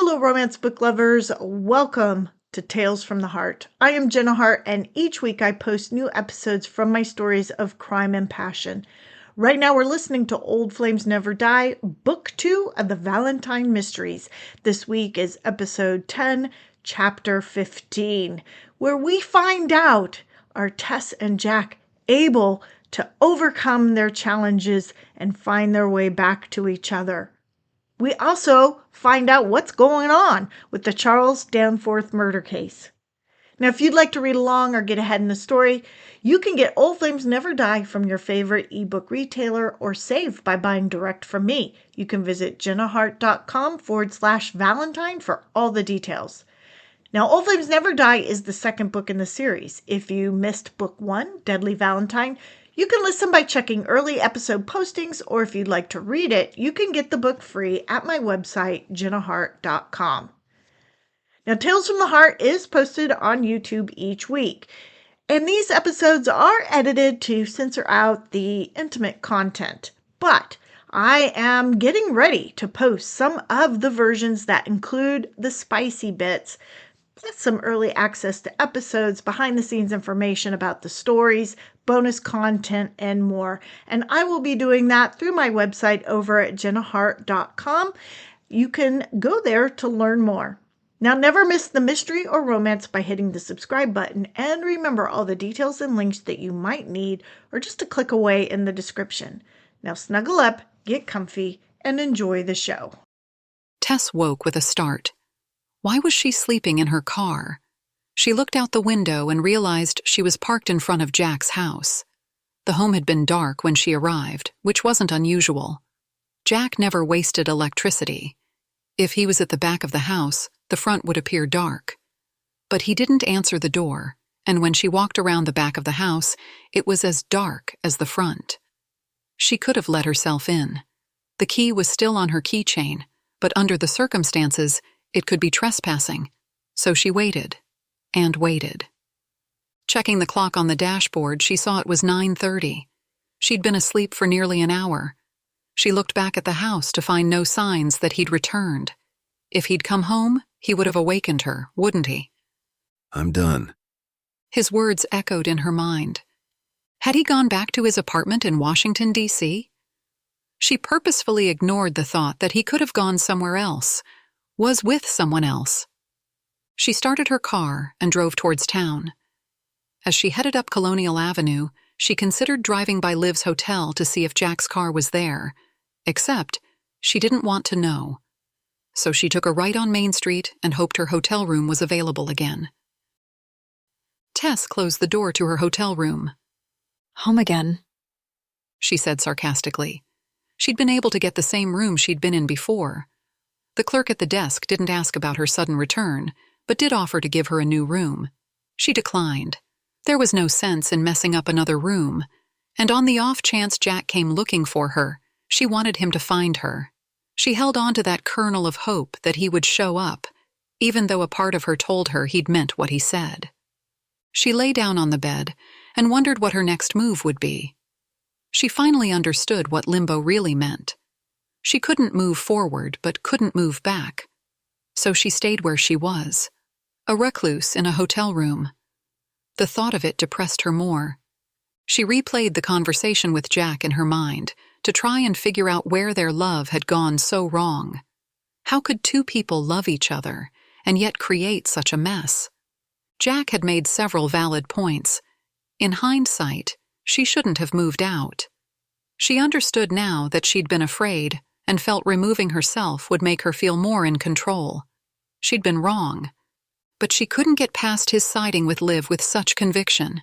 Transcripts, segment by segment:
Hello, romance book lovers. Welcome to Tales from the Heart. I am Jenna Harte, and each week I post new episodes from my stories of crime and passion. Right now we're listening to Old Flames Never Die, Book 2 of the Valentine Mysteries. This week is Episode 10, Chapter 15, where we find out, are Tess and Jack able to overcome their challenges and find their way back to each other? We also find out what's going on with the Charles Danforth murder case. Now, if you'd like to read along or get ahead in the story, you can get Old Flames Never Die from your favorite ebook retailer or save by buying direct from me. You can visit jennaharte.com/Valentine for all the details. Now, Old Flames Never Die is the second book in the series. If you missed book 1, Deadly Valentine, you can listen by checking early episode postings, or if you'd like to read it, you can get the book free at my website, jennaharte.com. Now, Tales from the Heart is posted on YouTube each week, and these episodes are edited to censor out the intimate content, but I am getting ready to post some of the versions that include the spicy bits, plus some early access to episodes, behind-the-scenes information about the stories, bonus content, and more. And I will be doing that through my website over at jennaharte.com. You can go there to learn more. Now, never miss the mystery or romance by hitting the subscribe button. And remember, all the details and links that you might need are just a click away in the description. Now, snuggle up, get comfy, and enjoy the show. Tess woke with a start. Why was she sleeping in her car? She looked out the window and realized she was parked in front of Jack's house. The home had been dark when she arrived, which wasn't unusual. Jack never wasted electricity. If he was at the back of the house, the front would appear dark. But he didn't answer the door, and when she walked around the back of the house, it was as dark as the front. She could have let herself in. The key was still on her keychain, but under the circumstances, it could be trespassing. So she waited. And waited. Checking the clock on the dashboard, she saw it was 9:30. She'd been asleep for nearly an hour. She looked back at the house to find no signs that he'd returned. If he'd come home, he would have awakened her, wouldn't he? I'm done. His words echoed in her mind. Had he gone back to his apartment in Washington, D.C.? She purposefully ignored the thought that he could have gone somewhere else, was with someone else. She started her car and drove towards town. As she headed up Colonial Avenue, she considered driving by Liv's hotel to see if Jack's car was there, except she didn't want to know. So she took a right on Main Street and hoped her hotel room was available again. Tess closed the door to her hotel room. Home again, she said sarcastically. She'd been able to get the same room she'd been in before. The clerk at the desk didn't ask about her sudden return, but did offer to give her a new room. She declined. There was no sense in messing up another room, and on the off chance Jack came looking for her, she wanted him to find her. She held on to that kernel of hope that he would show up, even though a part of her told her he'd meant what he said. She lay down on the bed and wondered what her next move would be. She finally understood what limbo really meant. She couldn't move forward, but couldn't move back. So she stayed where she was, a recluse in a hotel room. The thought of it depressed her more. She replayed the conversation with Jack in her mind to try and figure out where their love had gone so wrong. How could two people love each other and yet create such a mess? Jack had made several valid points. In hindsight, she shouldn't have moved out. She understood now that she'd been afraid and felt removing herself would make her feel more in control. She'd been wrong. But she couldn't get past his siding with Liv with such conviction.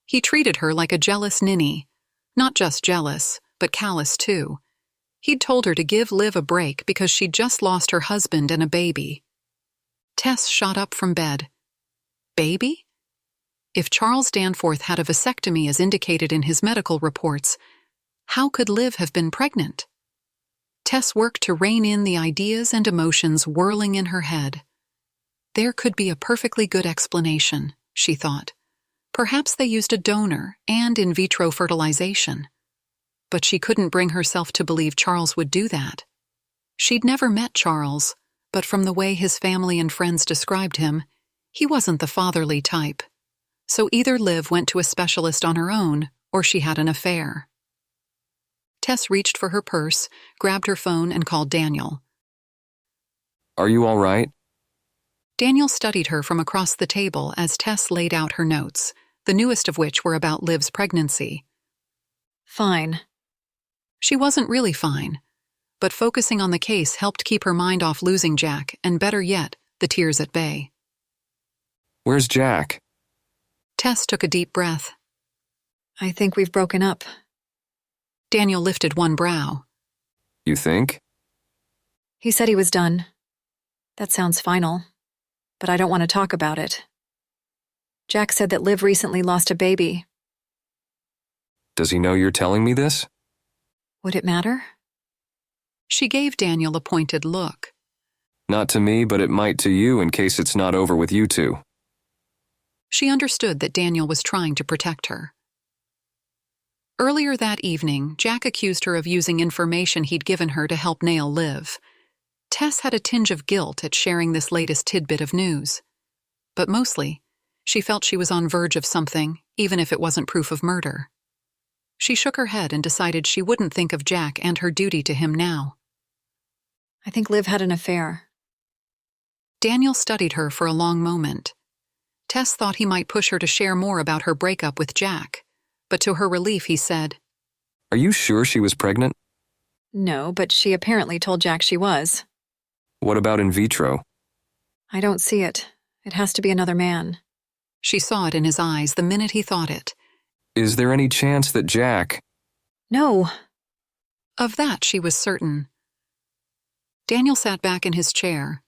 He treated her like a jealous ninny. Not just jealous, but callous too. He'd told her to give Liv a break because she'd just lost her husband and a baby. Tess shot up from bed. Baby? If Charles Danforth had a vasectomy as indicated in his medical reports, how could Liv have been pregnant? Tess worked to rein in the ideas and emotions whirling in her head. There could be a perfectly good explanation, she thought. Perhaps they used a donor and in vitro fertilization. But she couldn't bring herself to believe Charles would do that. She'd never met Charles, but from the way his family and friends described him, he wasn't the fatherly type. So either Liv went to a specialist on her own, or she had an affair. Tess reached for her purse, grabbed her phone, and called Daniel. Are you all right? Daniel studied her from across the table as Tess laid out her notes, the newest of which were about Liv's pregnancy. Fine. She wasn't really fine, but focusing on the case helped keep her mind off losing Jack and, better yet, the tears at bay. Where's Jack? Tess took a deep breath. I think we've broken up. Daniel lifted one brow. You think? He said he was done. That sounds final, but I don't want to talk about it. Jack said that Liv recently lost a baby. Does he know you're telling me this? Would it matter? She gave Daniel a pointed look. Not to me, but it might to you in case it's not over with you two. She understood that Daniel was trying to protect her. Earlier that evening, Jack accused her of using information he'd given her to help nail Liv. Tess had a tinge of guilt at sharing this latest tidbit of news. But mostly, she felt she was on verge of something, even if it wasn't proof of murder. She shook her head and decided she wouldn't think of Jack and her duty to him now. I think Liv had an affair. Daniel studied her for a long moment. Tess thought he might push her to share more about her breakup with Jack, but to her relief he said, Are you sure she was pregnant? No, but she apparently told Jack she was. What about in vitro? I don't see it. It has to be another man. She saw it in his eyes the minute he thought it. Is there any chance that Jack... No. Of that she was certain. Daniel sat back in his chair.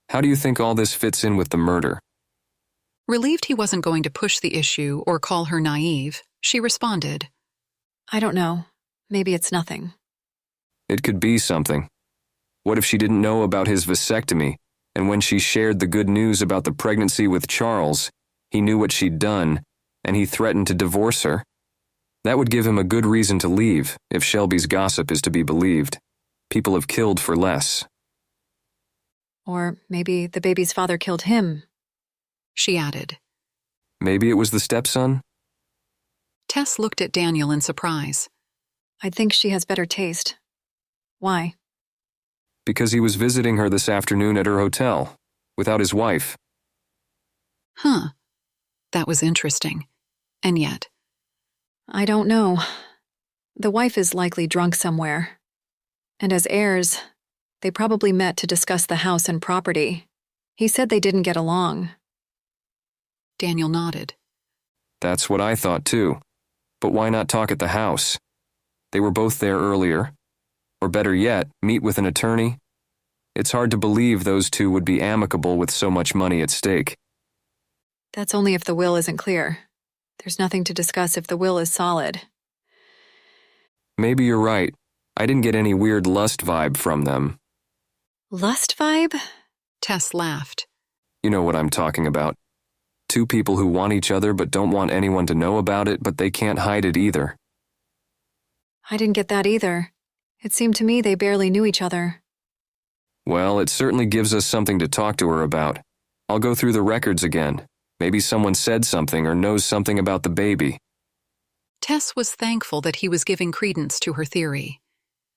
How do you think all this fits in with the murder? Relieved he wasn't going to push the issue or call her naive, she responded. I don't know. Maybe it's nothing. It could be something. What if she didn't know about his vasectomy, and when she shared the good news about the pregnancy with Charles, he knew what she'd done, and he threatened to divorce her? That would give him a good reason to leave, if Shelby's gossip is to be believed. People have killed for less. Or maybe the baby's father killed him. She added. Maybe it was the stepson? Tess looked at Daniel in surprise. I'd think she has better taste. Why? Because he was visiting her this afternoon at her hotel, without his wife. Huh. That was interesting. And yet... I don't know. The wife is likely drunk somewhere. And as heirs, they probably met to discuss the house and property. He said they didn't get along. Daniel nodded. That's what I thought too. But why not talk at the house? They were both there earlier. Or better yet, meet with an attorney. It's hard to believe those two would be amicable with so much money at stake. That's only if the will isn't clear. There's nothing to discuss if the will is solid. Maybe you're right. I didn't get any weird lust vibe from them. Lust vibe? Tess laughed. You know what I'm talking about. Two people who want each other but don't want anyone to know about it, but they can't hide it either. I didn't get that either. It seemed to me they barely knew each other. Well, it certainly gives us something to talk to her about. I'll go through the records again. Maybe someone said something or knows something about the baby. Tess was thankful that he was giving credence to her theory.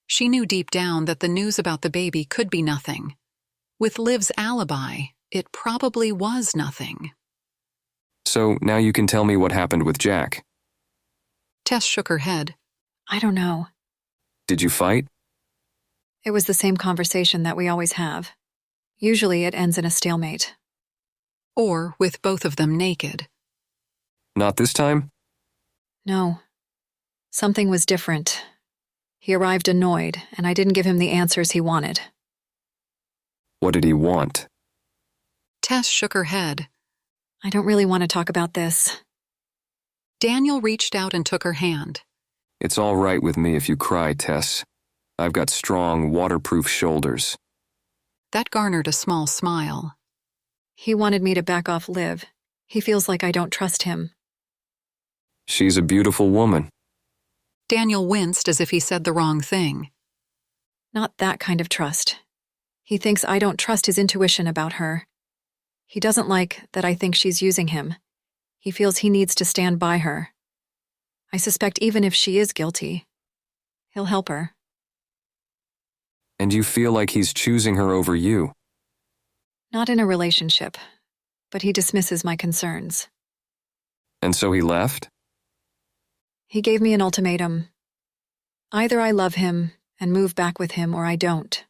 She knew deep down that the news about the baby could be nothing. With Liv's alibi, it probably was nothing. So now you can tell me what happened with Jack. Tess shook her head. I don't know. Did you fight? It was the same conversation that we always have. Usually it ends in a stalemate. Or with both of them naked. Not this time? No. Something was different. He arrived annoyed, and I didn't give him the answers he wanted. What did he want? Tess shook her head. I don't really want to talk about this. Daniel reached out and took her hand. It's all right with me if you cry, Tess. I've got strong, waterproof shoulders. That garnered a small smile. He wanted me to back off Liv. He feels like I don't trust him. She's a beautiful woman. Daniel winced as if he said the wrong thing. Not that kind of trust. He thinks I don't trust his intuition about her. He doesn't like that I think she's using him. He feels he needs to stand by her. I suspect even if she is guilty, he'll help her. And you feel like he's choosing her over you? Not in a relationship, but he dismisses my concerns. And so he left? He gave me an ultimatum. Either I love him and move back with him, or I don't.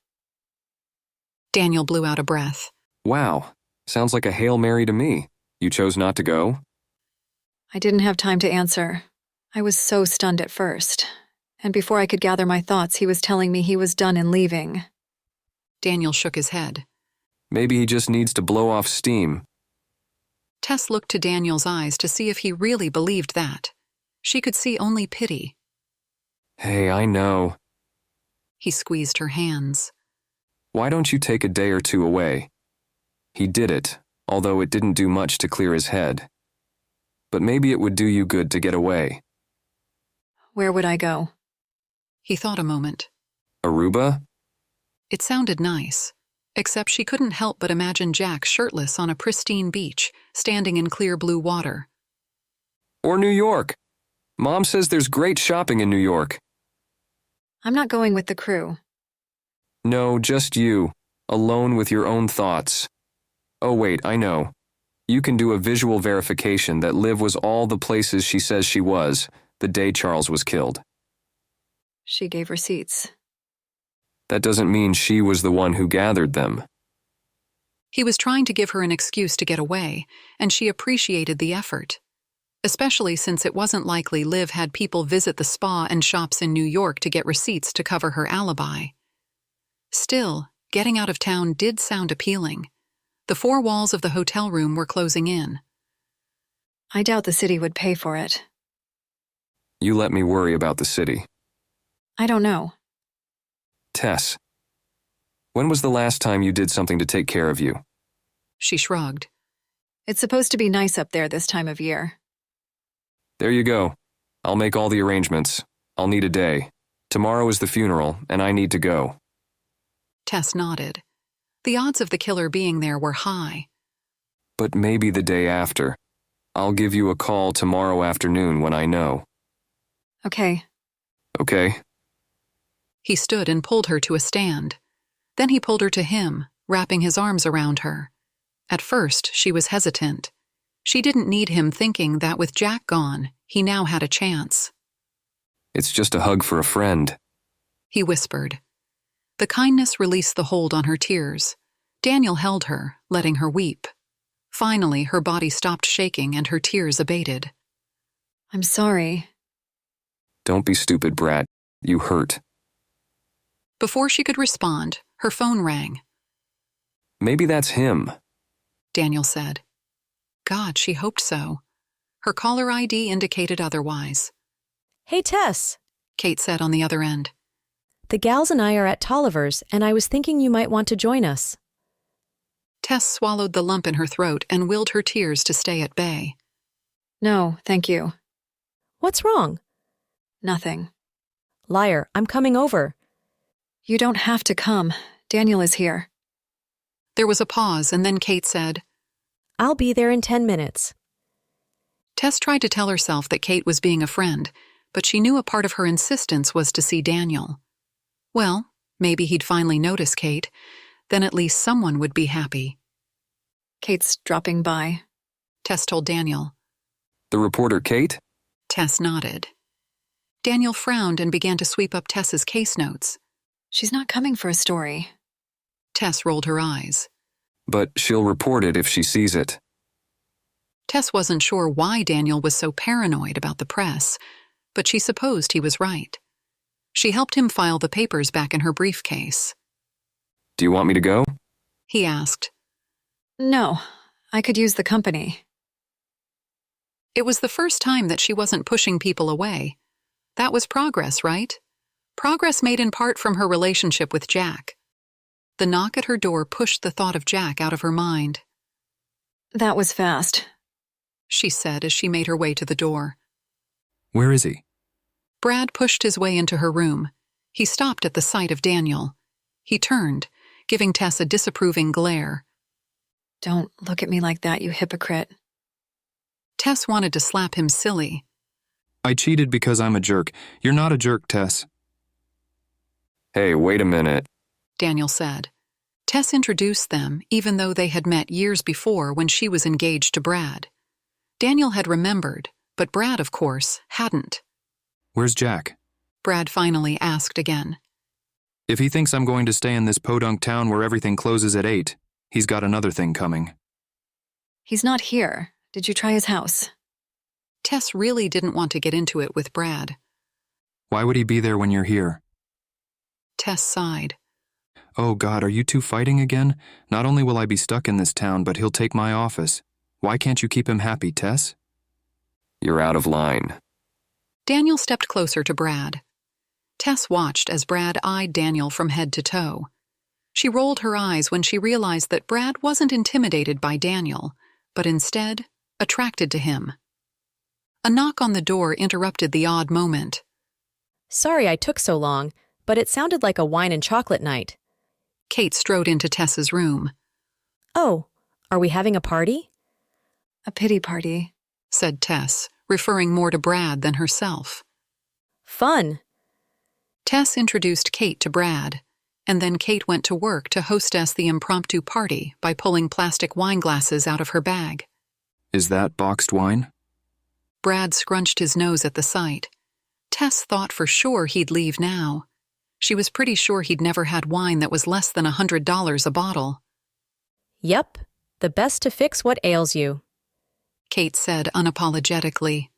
Daniel blew out a breath. Wow, sounds like a Hail Mary to me. You chose not to go? I didn't have time to answer. I was so stunned at first. And before I could gather my thoughts, he was telling me he was done and leaving. Daniel shook his head. Maybe he just needs to blow off steam. Tess looked to Daniel's eyes to see if he really believed that. She could see only pity. Hey, I know. He squeezed her hands. Why don't you take a day or two away? He did it, although it didn't do much to clear his head. But maybe it would do you good to get away. Where would I go? He thought a moment. Aruba? It sounded nice, except she couldn't help but imagine Jack shirtless on a pristine beach, standing in clear blue water. Or New York. Mom says there's great shopping in New York. I'm not going with the crew. No, just you, alone with your own thoughts. Oh wait, I know. You can do a visual verification that Liv was all the places she says she was the day Charles was killed. She gave receipts. That doesn't mean she was the one who gathered them. He was trying to give her an excuse to get away, and she appreciated the effort. Especially since it wasn't likely Liv had people visit the spa and shops in New York to get receipts to cover her alibi. Still, getting out of town did sound appealing. The four walls of the hotel room were closing in. I doubt the city would pay for it. You let me worry about the city. I don't know. Tess, when was the last time you did something to take care of you? She shrugged. It's supposed to be nice up there this time of year. There you go. I'll make all the arrangements. I'll need a day. Tomorrow is the funeral, and I need to go. Tess nodded. The odds of the killer being there were high. But maybe the day after. I'll give you a call tomorrow afternoon when I know. Okay. Okay. He stood and pulled her to a stand. Then he pulled her to him, wrapping his arms around her. At first, she was hesitant. She didn't need him, thinking that with Jack gone, he now had a chance. It's just a hug for a friend, He whispered. The kindness released the hold on her tears. Daniel held her, letting her weep. Finally, her body stopped shaking and her tears abated. I'm sorry. Don't be stupid, Brad. You hurt. Before she could respond, her phone rang. Maybe that's him. Daniel said. God, she hoped so. Her caller ID indicated otherwise. Hey, Tess. Kate said on the other end. The gals and I are at Tolliver's, and I was thinking you might want to join us. Tess swallowed the lump in her throat and willed her tears to stay at bay. No, thank you. What's wrong? Nothing. Liar, I'm coming over. You don't have to come. Daniel is here. There was a pause, and then Kate said, I'll be there in 10 minutes. Tess tried to tell herself that Kate was being a friend, but she knew a part of her insistence was to see Daniel. Well, maybe he'd finally notice Kate. Then at least someone would be happy. Kate's dropping by. Tess told Daniel. The reporter, Kate? Tess nodded. Daniel frowned and began to sweep up Tess's case notes. She's not coming for a story. Tess rolled her eyes. But she'll report it if she sees it. Tess wasn't sure why Daniel was so paranoid about the press, but she supposed he was right. She helped him file the papers back in her briefcase. Do you want me to go? He asked. No, I could use the company. It was the first time that she wasn't pushing people away. That was progress, right? Progress made in part from her relationship with Jack. The knock at her door pushed the thought of Jack out of her mind. That was fast, she said as she made her way to the door. Where is he? Brad pushed his way into her room. He stopped at the sight of Daniel. He turned, giving Tess a disapproving glare. Don't look at me like that, you hypocrite. Tess wanted to slap him silly. I cheated because I'm a jerk. You're not a jerk, Tess. Hey, wait a minute, Daniel said. Tess introduced them, even though they had met years before when she was engaged to Brad. Daniel had remembered, but Brad, of course, hadn't. Where's Jack? Brad finally asked again. If he thinks I'm going to stay in this podunk town where everything closes at 8, he's got another thing coming. He's not here. Did you try his house? Tess really didn't want to get into it with Brad. Why would he be there when you're here? Tess sighed. Oh God, are you two fighting again? Not only will I be stuck in this town, but he'll take my office. Why can't you keep him happy, Tess? You're out of line. Daniel stepped closer to Brad. Tess watched as Brad eyed Daniel from head to toe. She rolled her eyes when she realized that Brad wasn't intimidated by Daniel, but instead attracted to him. A knock on the door interrupted the odd moment. Sorry I took so long, but it sounded like a wine and chocolate night. Kate strode into Tess's room. Oh, are we having a party? A pity party, Said Tess, referring more to Brad than herself. Fun. Tess introduced Kate to Brad, and then Kate went to work to hostess the impromptu party by pulling plastic wine glasses out of her bag. Is that boxed wine? Brad scrunched his nose at the sight. Tess thought for sure he'd leave now. She was pretty sure he'd never had wine that was less than $100 a bottle. Yep, the best to fix what ails you. Kate said unapologetically.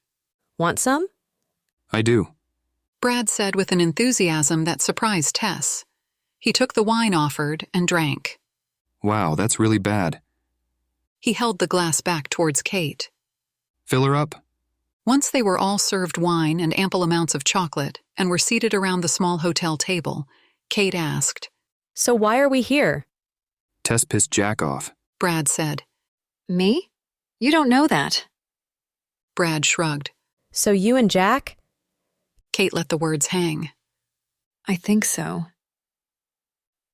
Want some? I do. Brad said with an enthusiasm that surprised Tess. He took the wine offered and drank. Wow, that's really bad. He held the glass back towards Kate. Fill her up. Once they were all served wine and ample amounts of chocolate and were seated around the small hotel table, Kate asked, So why are we here? Tess pissed Jack off. Brad said. Me? You don't know that. Brad shrugged. So you and Jack? Kate let the words hang. I think so.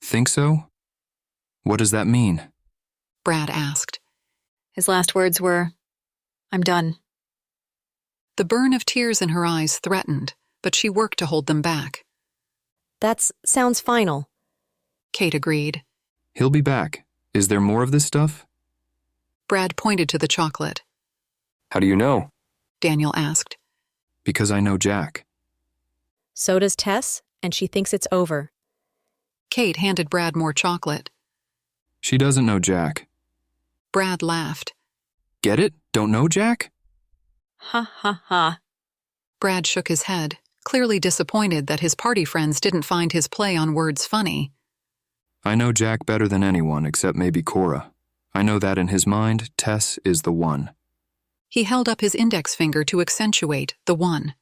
Think so? What does that mean? Brad asked. His last words were, I'm done. The burn of tears in her eyes threatened, but she worked to hold them back. That sounds final. Kate agreed. He'll be back. Is there more of this stuff? Brad pointed to the chocolate. How do you know? Daniel asked. Because I know Jack. So does Tess, and she thinks it's over. Kate handed Brad more chocolate. She doesn't know Jack. Brad laughed. Get it? Don't know Jack? Ha ha ha. Brad shook his head, clearly disappointed that his party friends didn't find his play on words funny. I know Jack better than anyone except maybe Cora. I know that in his mind, Tess is the one. He held up his index finger to accentuate the one.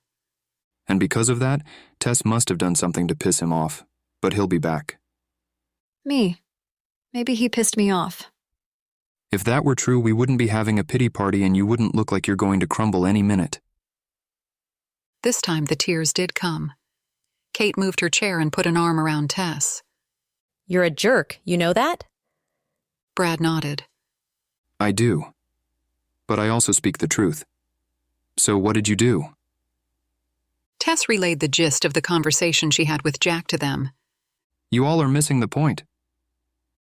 And because of that, Tess must have done something to piss him off. But he'll be back. Me. Maybe he pissed me off. If that were true, we wouldn't be having a pity party and you wouldn't look like you're going to crumble any minute. This time the tears did come. Kate moved her chair and put an arm around Tess. You're a jerk, you know that? Brad nodded. I do. But I also speak the truth. So what did you do? Tess relayed the gist of the conversation she had with Jack to them. You all are missing the point.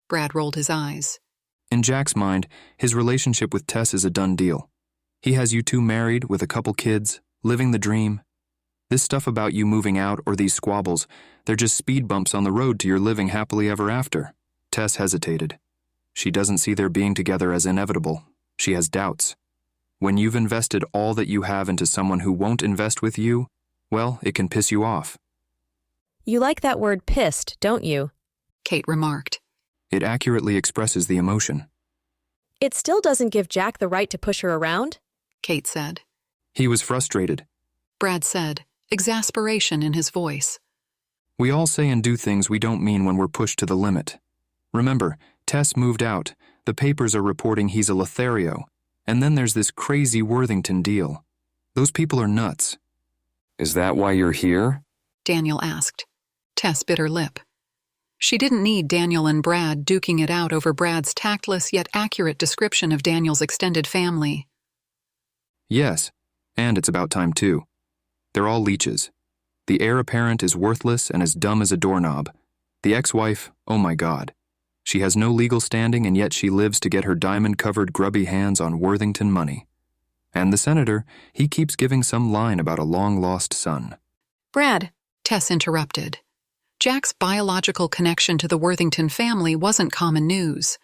Brad rolled his eyes. In Jack's mind, his relationship with Tess is a done deal. He has you two married with a couple kids, living the dream. This stuff about you moving out or these squabbles, they're just speed bumps on the road to your living happily ever after. Tess hesitated. She doesn't see their being together as inevitable. She has doubts. When you've invested all that you have into someone who won't invest with you, well, it can piss you off. You like that word pissed, don't you? Kate remarked. It accurately expresses the emotion. It still doesn't give Jack the right to push her around. Kate said. He was frustrated. Brad said, exasperation in his voice. We all say and do things we don't mean when we're pushed to the limit. Remember, Tess moved out. The papers are reporting he's a Lothario. And then there's this crazy Worthington deal. Those people are nuts. Is that why you're here? Daniel asked. Tess bit her lip. She didn't need Daniel and Brad duking it out over Brad's tactless yet accurate description of Daniel's extended family. Yes, and it's about time too. They're all leeches. The heir apparent is worthless and as dumb as a doorknob. The ex-wife, oh my God. She has no legal standing and yet she lives to get her diamond-covered grubby hands on Worthington money. And the senator, he keeps giving some line about a long-lost son. Brad, Tess interrupted. Jack's biological connection to the Worthington family wasn't common news.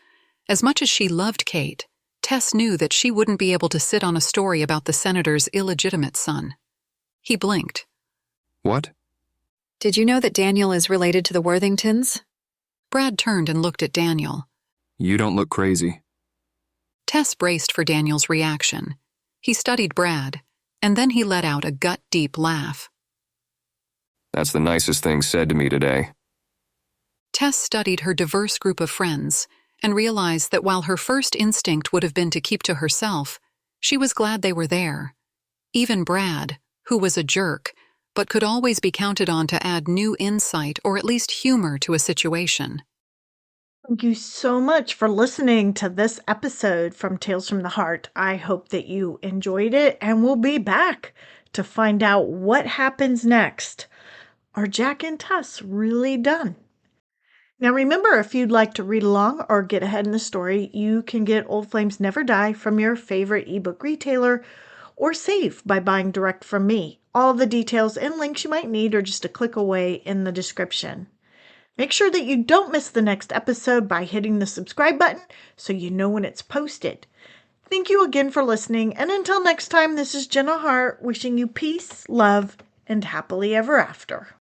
As much as she loved Kate, Tess knew that she wouldn't be able to sit on a story about the senator's illegitimate son. He blinked. What? did you know that Daniel is related to the Worthingtons? Brad turned and looked at Daniel. You don't look crazy. Tess braced for Daniel's reaction. He studied Brad, and then he let out a gut-deep laugh. That's the nicest thing said to me today. Tess studied her diverse group of friends and realized that while her first instinct would have been to keep to herself, she was glad they were there. Even Brad, who was a jerk, but could always be counted on to add new insight or at least humor to a situation. Thank you so much for listening to this episode from Tales from the Heart. I hope that you enjoyed it, and we'll be back to find out what happens next. Are Jack and Tess really done? Now remember, if you'd like to read along or get ahead in the story, you can get Old Flames Never Die from your favorite ebook retailer or save by buying direct from me. All the details and links you might need are just a click away in the description. Make sure that you don't miss the next episode by hitting the subscribe button so you know when it's posted. Thank you again for listening, and until next time, this is Jenna Harte wishing you peace, love, and happily ever after.